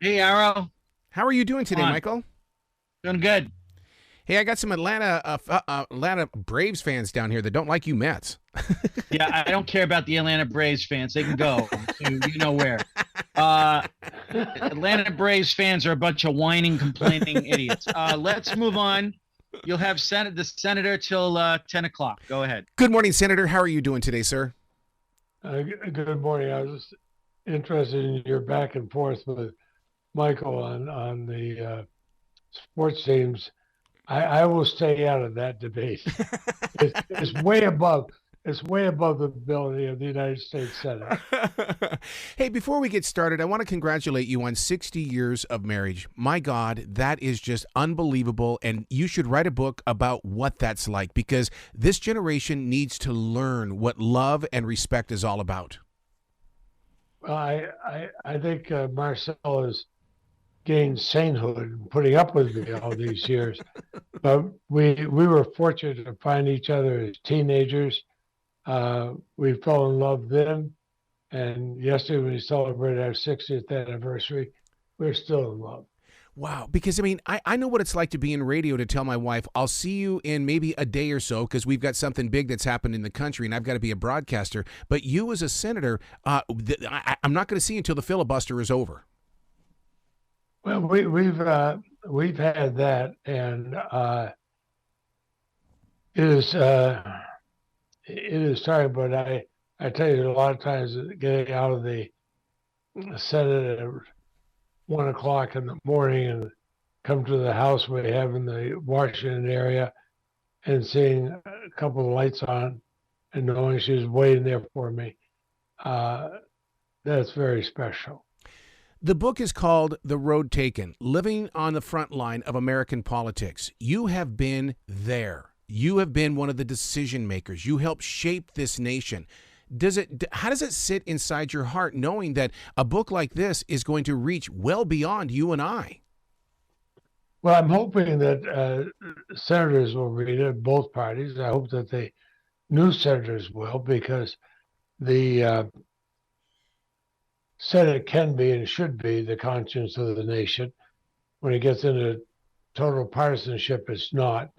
Hey, Arrow. How are you doing Come today, on. Michael? Doing good. Hey, I got some Atlanta Braves fans down here that don't like you Mets. Yeah, I don't care about the Atlanta Braves fans. They can go to you know where. Uh, Atlanta Braves fans are a bunch of whining, complaining idiots. Let's move on. You'll have the senator till 10 o'clock. Go ahead. Good morning, Senator. How are you doing today, sir? Good morning. I was interested in your back and forth with Michael on the sports teams. I will stay out of that debate. It's way above. It's way above the ability of the United States Senate. Hey, before we get started, I want to congratulate you on 60 years of marriage. My God, that is just unbelievable. And you should write a book about what that's like because this generation needs to learn what love and respect is all about. Well, I think Marcel has gained sainthood in putting up with me all these years. But we were fortunate to find each other as teenagers. We fell in love then. And yesterday, when we celebrated our 60th anniversary, we're still in love. Wow. Because, I mean, I know what it's like to be in radio to tell my wife, I'll see you in maybe a day or so because we've got something big that's happened in the country and I've got to be a broadcaster. But you, as a senator, I'm not going to see you until the filibuster is over. Well, we've had that, and it is it is time. But I tell you, a lot of times getting out of the Senate at 1 o'clock in the morning and come to the house we have in the Washington area and seeing a couple of lights on and knowing she's waiting there for me, uh, that's very special. The book is called The Road Taken, Living on the Front Line of American Politics. You have been there. You have been one of the decision makers. You helped shape this nation. How does it sit inside your heart knowing that a book like this is going to reach well beyond you and I? Well, I'm hoping that senators will read it, both parties. I hope that the new senators will, because the Senate can be and should be the conscience of the nation. When it gets into total partisanship, it's not.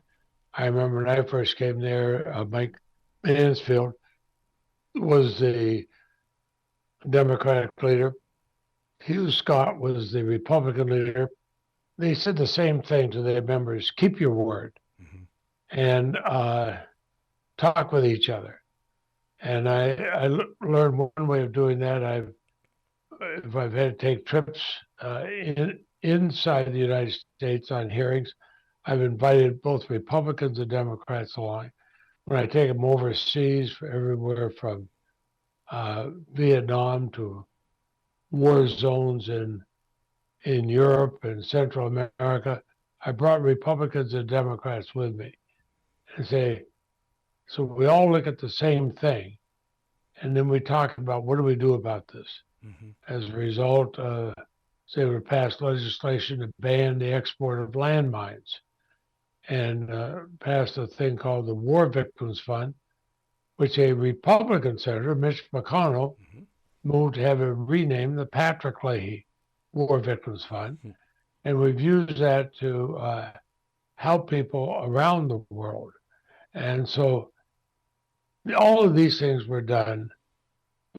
I remember when I first came there, Mike Mansfield was the Democratic leader. Hugh Scott was the Republican leader. They said the same thing to their members: keep your word Mm-hmm. and talk with each other. And I learned one way of doing that. If I've had to take trips inside the United States on hearings, I've invited both Republicans and Democrats along. When I take them overseas, everywhere from Vietnam to war zones in Europe and Central America, I brought Republicans and Democrats with me and say, so we all look at the same thing, and then we talk about what do we do about this. Mm-hmm. As a result, say we passed legislation to ban the export of landmines and passed a thing called the War Victims Fund, which a Republican senator, Mitch McConnell, Mm-hmm. moved to have it renamed the Patrick Leahy War Victims Fund. And we've used that to help people around the world. And so all of these things were done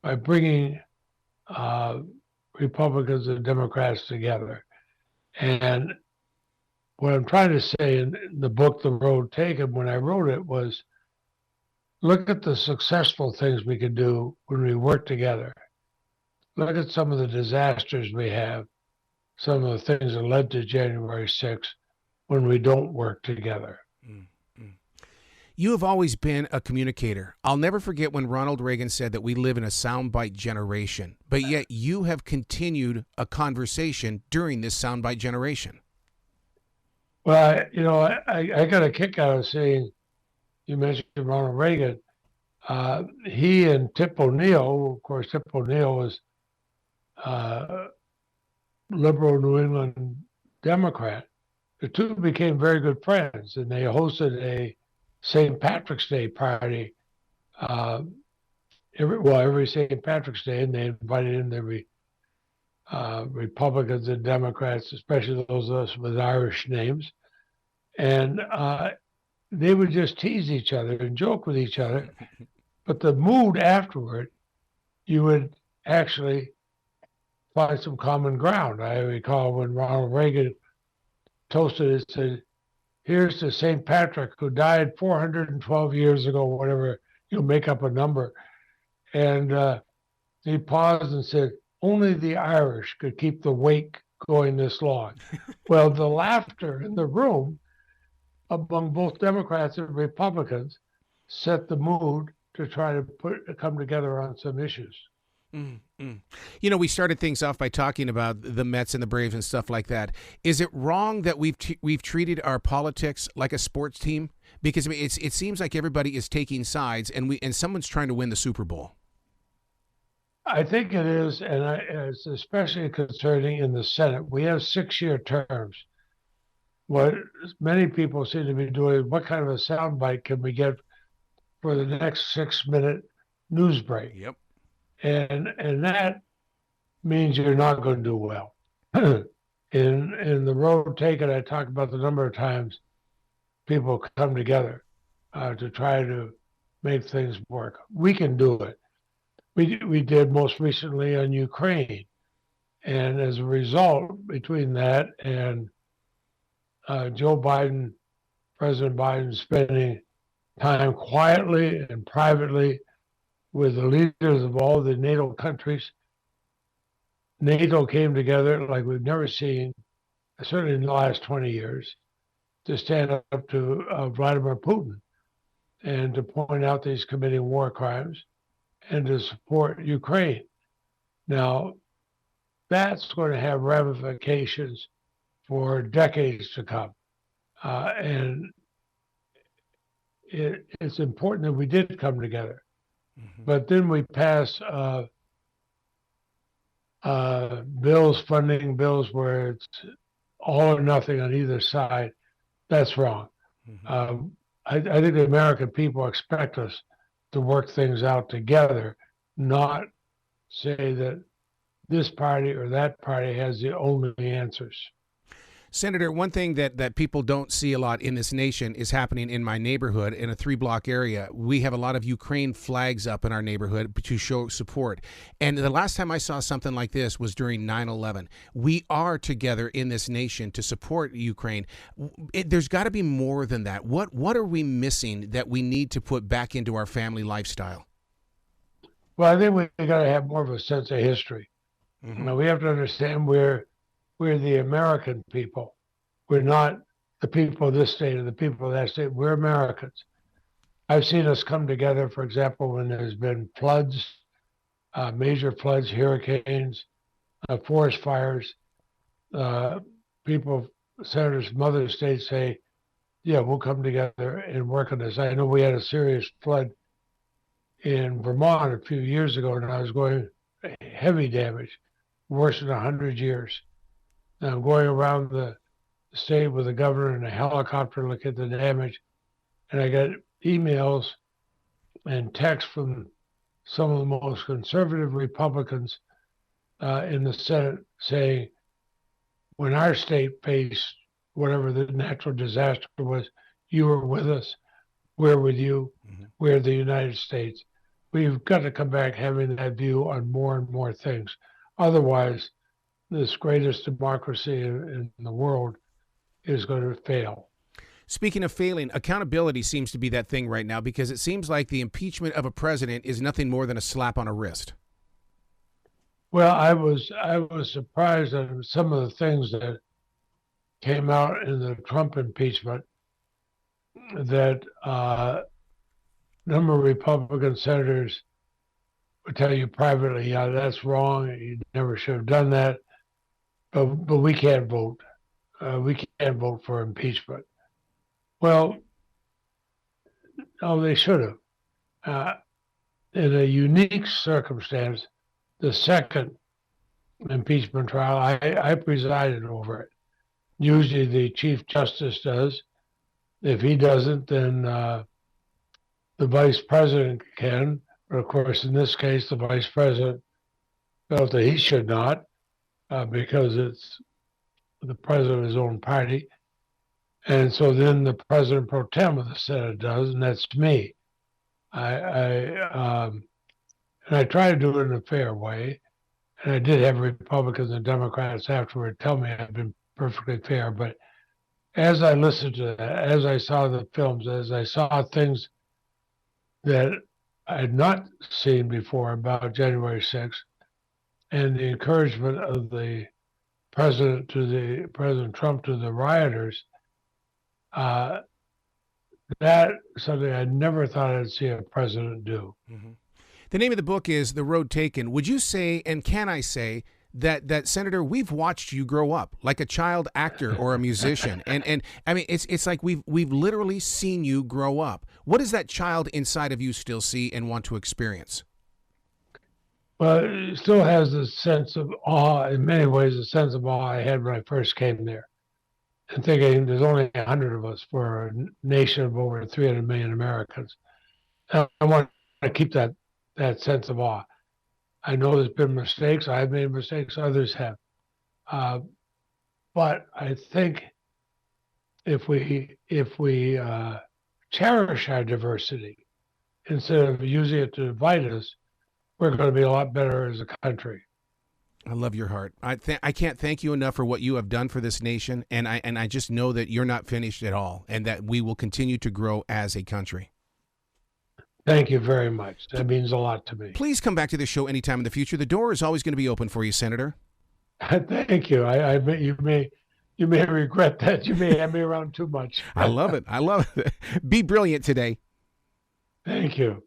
by bringing uh, Republicans and Democrats together. And what I'm trying to say in the book, The Road Taken, when I wrote it, was look at the successful things we can do when we work together. Look at some of the disasters we have, some of the things that led to January 6th when we don't work together. Mm-hmm. You have always been a communicator. I'll never forget when Ronald Reagan said that we live in a soundbite generation, but yet you have continued a conversation during this soundbite generation. Well, I got a kick out of seeing you mentioned Ronald Reagan. He and Tip O'Neill, of course, Tip O'Neill was uh, liberal New England Democrat. The two became very good friends, and they hosted a St. Patrick's Day party uh, every St. Patrick's Day, and they invited in the Republicans and Democrats, especially those of us with Irish names, and they would just tease each other and joke with each other. But the mood afterward, you would actually find some common ground. I recall when Ronald Reagan toasted and said, "Here's to St. Patrick, who died 412 years ago," whatever, you'll make up a number. And he paused and said, "Only the Irish could keep the wake going this long." Well, the laughter in the room among both Democrats and Republicans set the mood to try to come together on some issues. You know, we started things off by talking about the Mets and the Braves and stuff like that. Is it wrong that we've treated our politics like a sports team? Because I mean, it seems like everybody is taking sides, and someone's trying to win the Super Bowl. I think it is, and it's especially concerning in the Senate. We have 6-year terms. What many people seem to be doing, what kind of a soundbite can we get for the next 6-minute news break? Yep. And that means you're not going to do well. in the road taken, I talk about the number of times people come together to try to make things work. We can do it. We did most recently on Ukraine, and as a result, between that and Joe Biden, President Biden, spending time quietly and privately with the leaders of all the NATO countries. NATO came together like we've never seen, certainly in the last 20 years, to stand up to Vladimir Putin and to point out that he's committing war crimes and to support Ukraine. Now, that's going to have ramifications for decades to come. And it's important that we did come together. But then we pass bills, funding bills where it's all or nothing on either side. That's wrong. I think the American people expect us to work things out together, not say that this party or that party has the only answers. Senator, one thing that people don't see a lot in this nation is happening in my neighborhood, in a 3-block area. We have a lot of Ukraine flags up in our neighborhood to show support. And the last time I saw something like this was during 9/11. We are together in this nation to support Ukraine. There's got to be more than that. What are we missing that we need to put back into our family lifestyle? Well, I think we got to have more of a sense of history. Now, we have to understand we're the American people. We're not the people of this state or the people of that state. We're Americans. I've seen us come together, for example, when there's been floods, major floods, hurricanes, forest fires. People, senators from other states say, yeah, we'll come together and work on this. I know we had a serious flood in Vermont a few years ago, and I was going heavy damage, worse than 100 years. Now, I'm going around the state with the governor in a helicopter looking at the damage, and I got emails and texts from some of the most conservative Republicans in the Senate saying, when our state faced whatever the natural disaster was, you were with us, we're with you, we're the United States. We've got to come back having that view on more and more things. Otherwise, this greatest democracy in the world is going to fail. Speaking of failing, accountability seems to be that thing right now, because it seems like the impeachment of a president is nothing more than a slap on a wrist. Well, I was surprised at some of the things that came out in the Trump impeachment, that a number of Republican senators would tell you privately, yeah, that's wrong, you never should have done that. But we can't vote. We can't vote for impeachment. Well, no, they should have. In a unique circumstance, the second impeachment trial, I presided over it. Usually the Chief Justice does. If he doesn't, then the Vice President can. But of course, in this case, the Vice President felt that he should not. because it's the president of his own party. And so then the president pro tem of the Senate does, and that's me. And I try to do it in a fair way. And I did have Republicans and Democrats afterward tell me I've been perfectly fair. But as I listened to that, as I saw the films, as I saw things that I had not seen before about January 6th, and the encouragement of the President Trump to the rioters, that something I never thought I'd see a president do. Mm-hmm. The name of the book is The Road Taken. Would you say, and can I say, that Senator, we've watched you grow up like a child actor or a musician, and I mean it's like we've literally seen you grow up. What does that child inside of you still see and want to experience? Well, it still has a sense of awe, in many ways, a sense of awe I had when I first came there, and thinking there's only 100 of us for a nation of over 300 million Americans. I want to keep that sense of awe. I know there's been mistakes. I've made mistakes. Others have. But I think if we cherish our diversity instead of using it to divide us, we're going to be a lot better as a country. I love your heart. I can't thank you enough for what you have done for this nation, and I just know that you're not finished at all, and that we will continue to grow as a country. Thank you very much. That means a lot to me. Please come back to the show anytime in the future. The door is always going to be open for you, Senator. Thank you. You may regret that. You may have me around too much. I love it. I love it. Be brilliant today. Thank you.